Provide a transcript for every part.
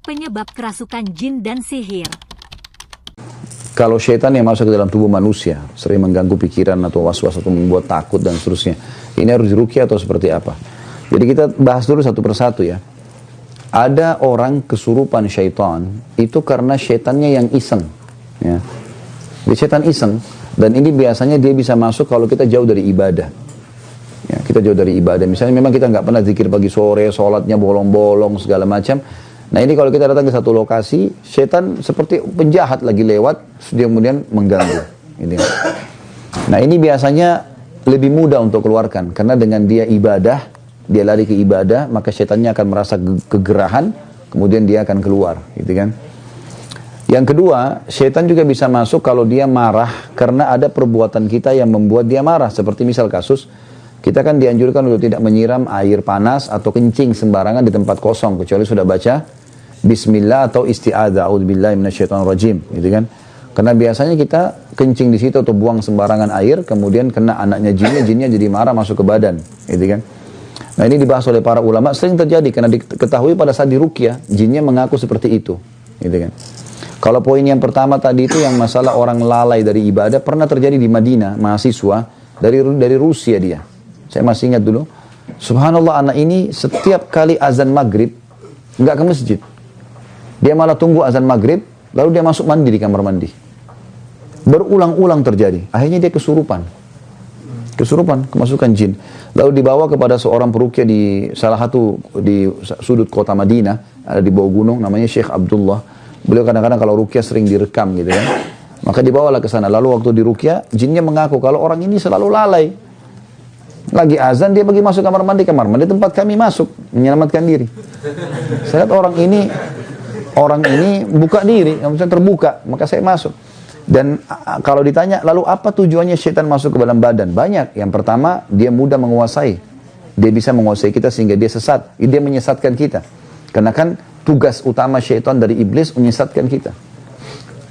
penyebab kerasukan jin dan sihir. Kalau syaitan yang masuk ke dalam tubuh manusia, sering mengganggu pikiran atau was-was atau membuat takut dan seterusnya, ini harus diruqyah atau seperti apa? Jadi kita bahas dulu satu persatu ya. Ada orang kesurupan syaitan, itu karena syaitannya yang iseng. Ya. Jadi syaitan iseng, dan ini biasanya dia bisa masuk kalau kita jauh dari ibadah. Ya, kita jauh dari ibadah. Misalnya memang kita nggak pernah zikir pagi sore, sholatnya bolong-bolong segala macam. Nah ini kalau kita datang ke satu lokasi, setan seperti penjahat lagi lewat, dia kemudian mengganggu. Nah ini biasanya lebih mudah untuk keluarkan, karena dengan dia ibadah, dia lari ke ibadah, maka setannya akan merasa kegerahan, kemudian dia akan keluar, gitu kan. Yang kedua, setan juga bisa masuk kalau dia marah, karena ada perbuatan kita yang membuat dia marah. Seperti misal kasus, kita kan dianjurkan untuk tidak menyiram air panas atau kencing sembarangan di tempat kosong, kecuali sudah baca Bismillah atau isti'adzah, a'udzubillahi minasyaitonirrajim, gitu kan? Karena biasanya kita kencing di situ atau buang sembarangan air, kemudian kena anaknya jinnya jadi marah masuk ke badan, gitu kan? Nah ini dibahas oleh para ulama, sering terjadi karena diketahui pada saat diruqyah, jinnya mengaku seperti itu, gitu kan? Kalau poin yang pertama tadi itu yang masalah orang lalai dari ibadah, pernah terjadi di Madinah, mahasiswa dari Rusia dia. Saya masih ingat dulu, subhanallah anak ini setiap kali azan maghrib nggak ke masjid. Dia malah tunggu azan maghrib, lalu dia masuk mandi di kamar mandi. Berulang-ulang terjadi. Akhirnya dia kesurupan. Kemasukan jin. Lalu dibawa kepada seorang peruqyah di salah satu di sudut kota Madinah, ada di bawah gunung, namanya Syekh Abdullah. Beliau kadang-kadang kalau ruqyah sering direkam gitu kan. Maka dibawalah ke sana. Lalu waktu di ruqyah, jinnya mengaku kalau orang ini selalu lalai. Lagi azan dia pergi masuk kamar mandi tempat kami masuk menyelamatkan diri. Saya lihat orang ini buka diri, maksudnya terbuka, maka saya masuk. Dan kalau ditanya, lalu apa tujuannya syaitan masuk ke dalam badan? Banyak. Yang pertama, dia mudah menguasai. Dia bisa menguasai kita sehingga dia sesat. Dia menyesatkan kita. Karena kan tugas utama syaitan dari iblis menyesatkan kita.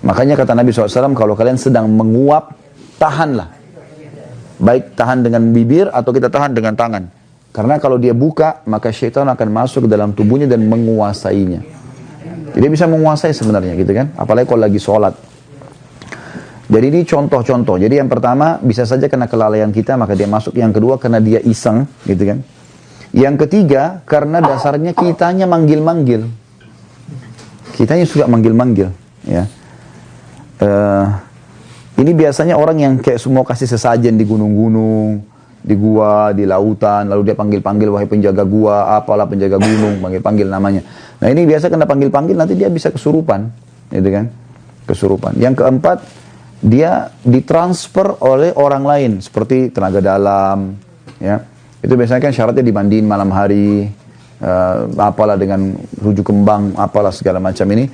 Makanya kata Nabi SAW, kalau kalian sedang menguap, tahanlah. Baik tahan dengan bibir atau kita tahan dengan tangan. Karena kalau dia buka, maka syaitan akan masuk ke dalam tubuhnya dan menguasainya. Jadi dia bisa menguasai sebenarnya gitu kan. Apalagi kalau lagi sholat. Jadi ini contoh-contoh. Jadi yang pertama bisa saja karena kelalaian kita maka dia masuk. Yang kedua karena dia iseng gitu kan. Yang ketiga karena dasarnya kitanya manggil-manggil. Kitanya suka manggil-manggil. Ya. Ini biasanya orang yang kayak semua kasih sesajen di gunung-gunung, di gua, di lautan, lalu dia panggil-panggil wahai penjaga gua, apalah penjaga gunung, panggil-panggil namanya. Nah ini biasa kena panggil-panggil nanti dia bisa kesurupan, gitu kan? Kesurupan. Yang keempat, dia ditransfer oleh orang lain seperti tenaga dalam, ya. Itu biasanya kan syaratnya dimandiin malam hari, apalah dengan rujuk kembang, apalah segala macam ini,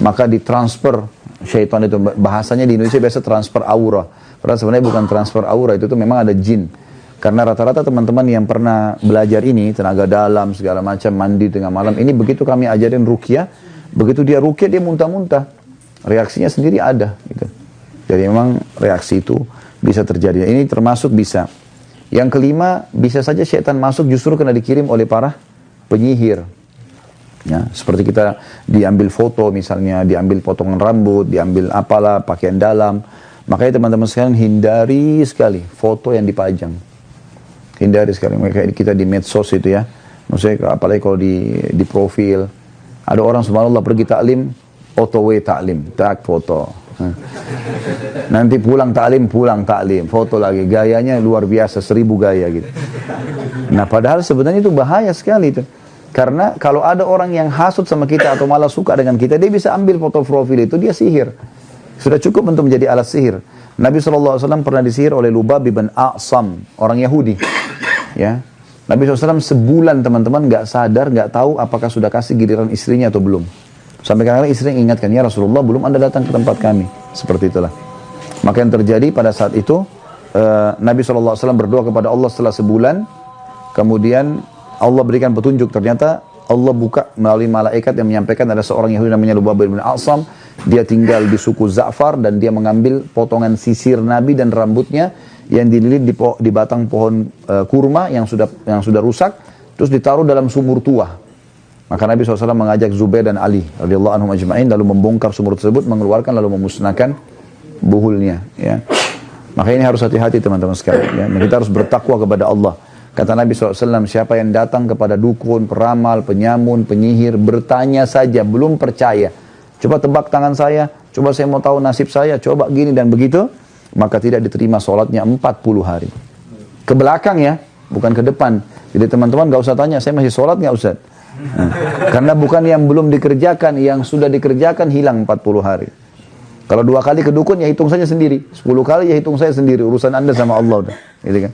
maka ditransfer syaitan itu. Bahasanya di Indonesia biasa transfer aura. Padahal sebenarnya bukan transfer aura, itu tuh memang ada jin. Karena rata-rata teman-teman yang pernah belajar ini, tenaga dalam, segala macam, mandi tengah malam, ini begitu kami ajarin ruqyah, begitu dia ruqyah, dia muntah-muntah. Reaksinya sendiri ada. Gitu. Jadi memang reaksi itu bisa terjadi. Ini termasuk bisa. Yang kelima, bisa saja syaitan masuk justru karena dikirim oleh para penyihir. Ya, seperti kita diambil foto misalnya, diambil potongan rambut, diambil apalah, pakaian dalam. Makanya teman-teman sekalian hindari sekali foto yang dipajang. Hindari sekali, kayak kita di medsos itu ya. Maksudnya apalagi kalau di profil. Ada orang subhanallah pergi taklim, otw taklim, tak foto. Nanti pulang taklim, foto lagi. Gayanya luar biasa, 1000 gaya gitu. Nah padahal sebenarnya itu bahaya sekali itu. Karena kalau ada orang yang hasut sama kita atau malah suka dengan kita, dia bisa ambil foto profil itu, dia sihir. Sudah cukup untuk menjadi alat sihir. Nabi SAW pernah disihir oleh Lubab bin A'sam, orang Yahudi. Ya, Nabi SAW sebulan teman-teman nggak sadar, nggak tahu apakah sudah kasih giliran istrinya atau belum. Sampai kadang-kadang istrinya ingatkan, ya Rasulullah belum Anda datang ke tempat kami. Seperti itulah. Maka yang terjadi pada saat itu, Nabi SAW berdoa kepada Allah setelah sebulan, kemudian Allah berikan petunjuk, ternyata Allah buka melalui malaikat yang menyampaikan ada seorang Yahudi namanya Lubab bin A'sam. Dia tinggal di suku Za'far dan dia mengambil potongan sisir Nabi dan rambutnya yang dililit di batang pohon kurma yang sudah rusak, terus ditaruh dalam sumur tua. Maka Nabi SAW mengajak Zubair dan Ali radhiyallahu anhum ajma'in, lalu membongkar sumur tersebut, mengeluarkan lalu memusnahkan buhulnya. Ya. Maka ini harus hati-hati teman-teman sekalian. Ya. Kita harus bertakwa kepada Allah. Kata Nabi SAW, siapa yang datang kepada dukun, peramal, penyamun, penyihir, bertanya saja, belum percaya. Coba tebak tangan saya, coba saya mau tahu nasib saya, coba gini dan begitu, maka tidak diterima sholatnya 40 hari. Ke belakang ya, bukan ke depan. Jadi teman-teman gak usah tanya, saya masih sholat gak Ustaz? Karena bukan yang belum dikerjakan, yang sudah dikerjakan hilang 40 hari. Kalau 2 kali ke dukun ya hitung saja sendiri, 10 kali ya hitung saya sendiri, urusan Anda sama Allah udah, gitu kan.